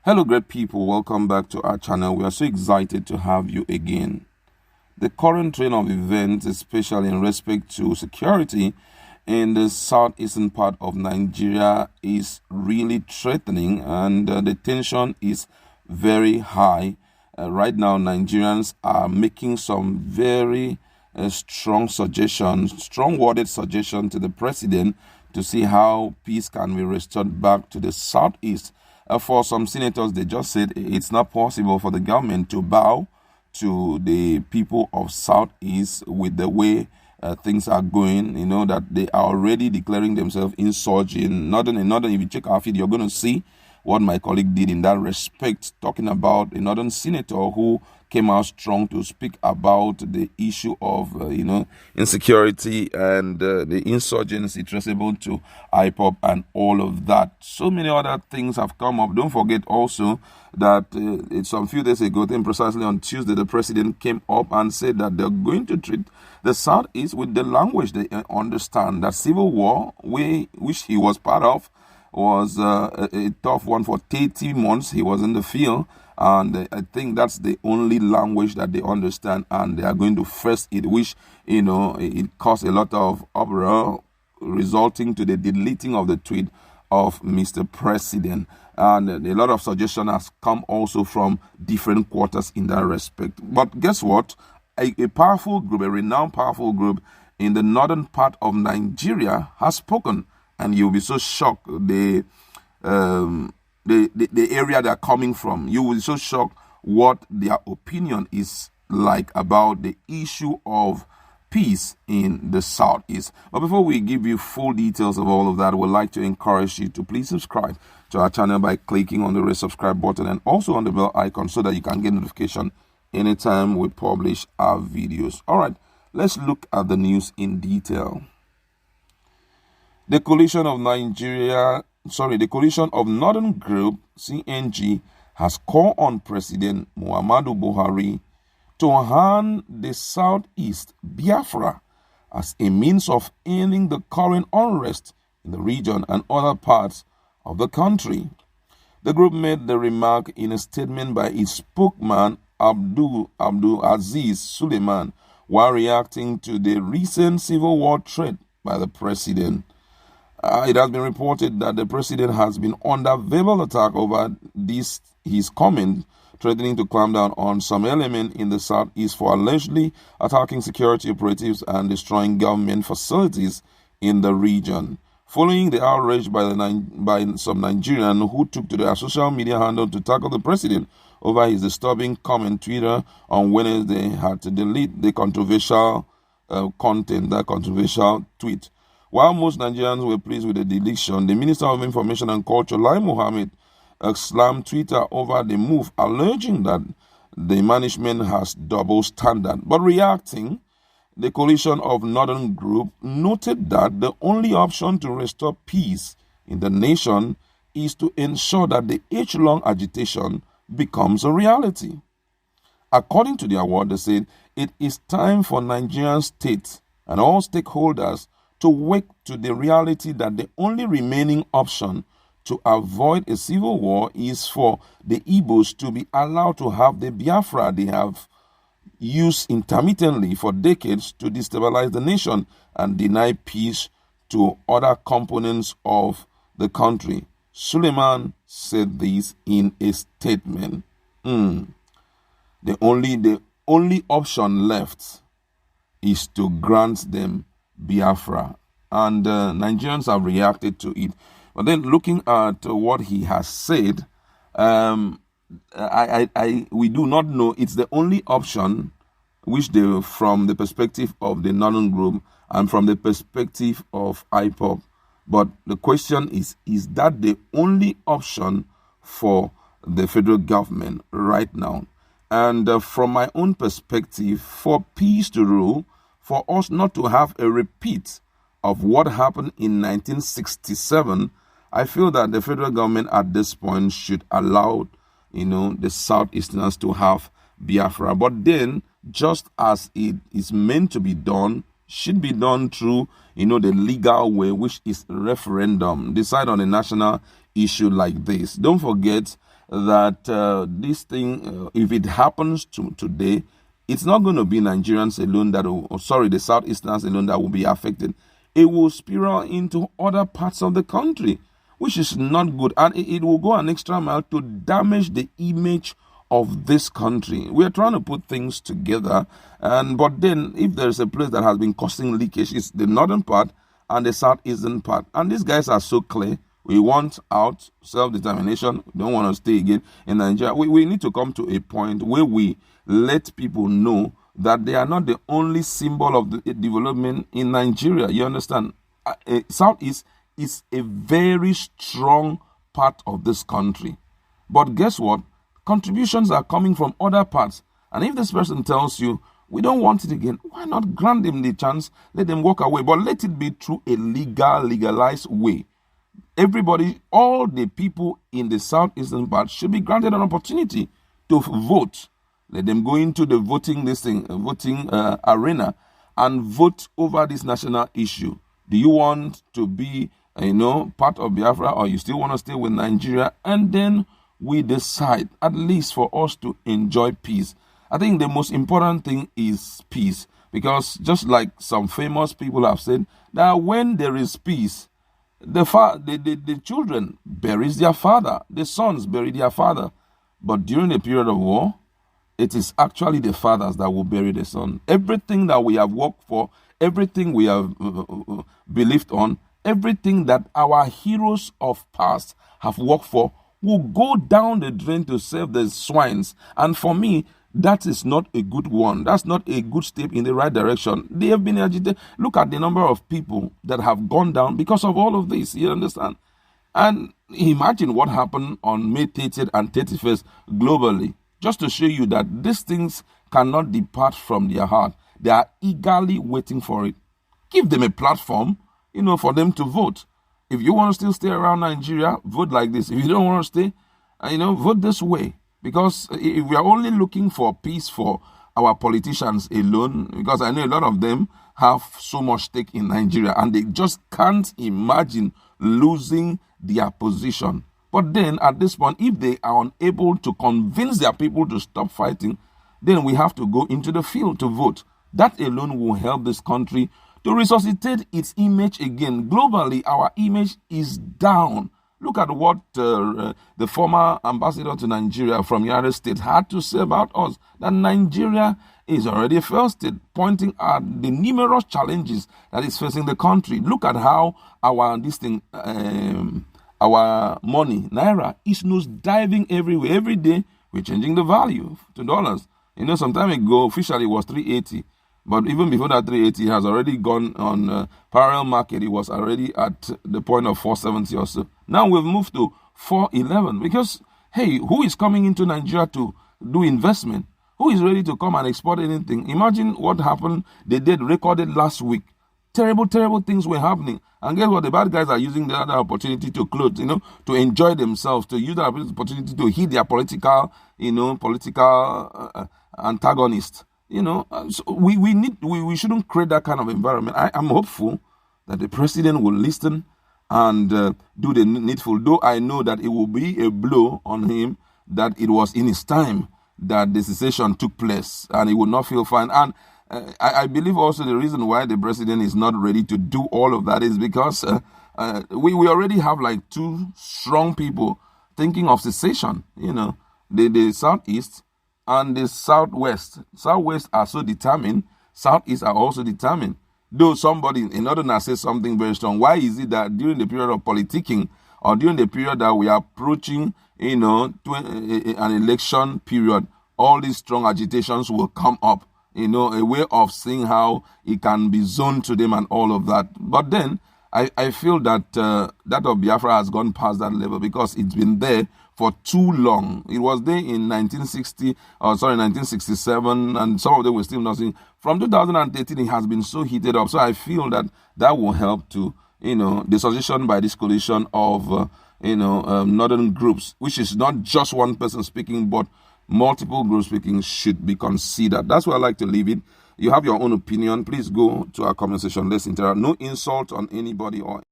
Hello, great people. Welcome back to our channel. We are so excited to have you again. The current trend of events, especially in respect to security in the southeastern part of Nigeria, is really threatening, and the tension is very high. Right now, Nigerians are making some very strong suggestions, strong-worded suggestions to the president to see how peace can be restored back to the southeast. For some senators, they just said it's not possible for the government to bow to the people of Southeast with the way things are going. You know that they are already declaring themselves insurgent. Northern, if you check our feed, you're going to see what my colleague did in that respect, talking about a northern senator who came out strong to speak about the issue of, insecurity and the insurgency traceable to IPOP and all of that. So many other things have come up. Don't forget also that some few days ago, then precisely on Tuesday, the president came up and said that they're going to treat the Southeast with the language they understand. That civil war, which he was part of, was a tough one for 30 months. He was in the field. And I think that's the only language that they understand, and they are going to face it, which, it caused a lot of uproar, resulting to the deleting of the tweet of Mr. President. And a lot of suggestion has come also from different quarters in that respect. But guess what? A powerful group, a renowned powerful group in the northern part of Nigeria has spoken, and you'll be so shocked. The area they're coming from, you will be so shocked what their opinion is like about the issue of peace in the Southeast. But before we give you full details of all of that, we'd like to encourage you to please subscribe to our channel by clicking on the red subscribe button and also on the bell icon so that you can get notification anytime we publish our videos. All right, let's look at the news in detail. The coalition of Northern Group, CNG, has called on President Muhammadu Buhari to hand the Southeast Biafra as a means of ending the current unrest in the region and other parts of the country. The group made the remark in a statement by its spokesman Abdul Aziz Suleiman while reacting to the recent civil war threat by the president. It has been reported that the president has been under verbal attack over his comment threatening to clamp down on some element in the Southeast for allegedly attacking security operatives and destroying government facilities in the region. Following the outrage by some Nigerians who took to their social media handle to tackle the president over his disturbing comment, Twitter on Wednesday had to delete the controversial content, that controversial tweet. While most Nigerians were pleased with the deletion, the Minister of Information and Culture, Lai Mohammed, slammed Twitter over the move, alleging that the management has double standard. But reacting, the coalition of Northern Group noted that the only option to restore peace in the nation is to ensure that the age-long agitation becomes a reality. According to their word, they said it is time for Nigerian state and all stakeholders to wake to the reality that the only remaining option to avoid a civil war is for the Igbos to be allowed to have the Biafra they have used intermittently for decades to destabilize the nation and deny peace to other components of the country. Suleiman said this in a statement. The only option left is to grant them Biafra, and Nigerians have reacted to it. But then, looking at what he has said, we do not know. It's the only option, which from the perspective of the Northern Group and from the perspective of IPOP. But the question is that the only option for the federal government right now? And from my own perspective, for peace to rule, for us not to have a repeat of what happened in 1967, I feel that the federal government at this point should allow, the Southeasterners to have Biafra. But then, just as it is meant to be done, should be done through, the legal way, which is referendum. Decide on a national issue like this. Don't forget, that this thing, if it happens today, it's not going to be Nigerians alone that will, the Southeasterners alone that will be affected. It will spiral into other parts of the country, which is not good. And it will go an extra mile to damage the image of this country. We are trying to put things together. But then, if there's a place that has been causing leakage, it's the northern part and the southeastern part. And these guys are so clear. We want out self-determination. We don't want to stay again in Nigeria. We need to come to a point where we let people know that they are not the only symbol of the development in Nigeria. You understand? Southeast is a very strong part of this country. But guess what? Contributions are coming from other parts. And if this person tells you, we don't want it again, why not grant them the chance, let them walk away, but let it be through a legalized way. Everybody, all the people in the southeastern part should be granted an opportunity to vote. Let them go into the voting arena and vote over this national issue. Do you want to be, part of Biafra, or you still want to stay with Nigeria? And then we decide, at least for us to enjoy peace. I think the most important thing is peace, because just like some famous people have said, that when there is peace, the children buries their father, the sons bury their father. But during the period of war, it is actually the fathers that will bury the son. Everything that we have worked for, everything we have believed on, everything that our heroes of past have worked for will go down the drain to save the swines. And for me, that is not a good one. That's not a good step in the right direction. They have been agitated. Look at the number of people that have gone down because of all of this. You understand? And imagine what happened on May 30th and 31st globally. Just to show you that these things cannot depart from their heart. They are eagerly waiting for it. Give them a platform, for them to vote. If you want to still stay around Nigeria, vote like this. If you don't want to stay, vote this way. Because if we are only looking for peace for our politicians alone, because I know a lot of them have so much stake in Nigeria and they just can't imagine losing their position. But then at this point, if they are unable to convince their people to stop fighting, then we have to go into the field to vote. That alone will help this country to resuscitate its image again. Globally, our image is down. Look at what the former ambassador to Nigeria from United States had to say about us, that Nigeria is already a failed state, pointing at the numerous challenges that is facing the country. Look at how our money, Naira, is diving everywhere. Every day, we're changing the value to dollars. Some time ago, officially it was 380. But even before that 380, it has already gone on parallel market. It was already at the point of 470 or so. Now we've moved to 411 because, hey, who is coming into Nigeria to do investment? Who is ready to come and export anything? Imagine what happened. They did recorded last week. Terrible, terrible things were happening. And guess what? The bad guys are using the other opportunity to close, to enjoy themselves, to use that opportunity to hit their political antagonists. So we shouldn't create that kind of environment. I am hopeful that the president will listen and do the needful, though I know that it will be a blow on him that it was in his time that the secession took place and he will not feel fine. And I believe also the reason why the president is not ready to do all of that is because we already have like two strong people thinking of secession, the Southeast and the Southwest. Southwest are so determined. Southeast are also determined. Though somebody in Northern says something very strong. Why is it that during the period of politicking or during the period that we are approaching, an election period, all these strong agitations will come up, a way of seeing how it can be zoned to them and all of that. But then I feel that that of Biafra has gone past that level because it's been there for too long. It was there in 1967, and some of them were still nothing. From 2013, it has been so heated up. So I feel that will help to, the suggestion by this coalition of, northern groups, which is not just one person speaking, but multiple groups speaking, should be considered. That's where I like to leave it. You have your own opinion. Please go to our comment section. Let's interact. No insult on anybody or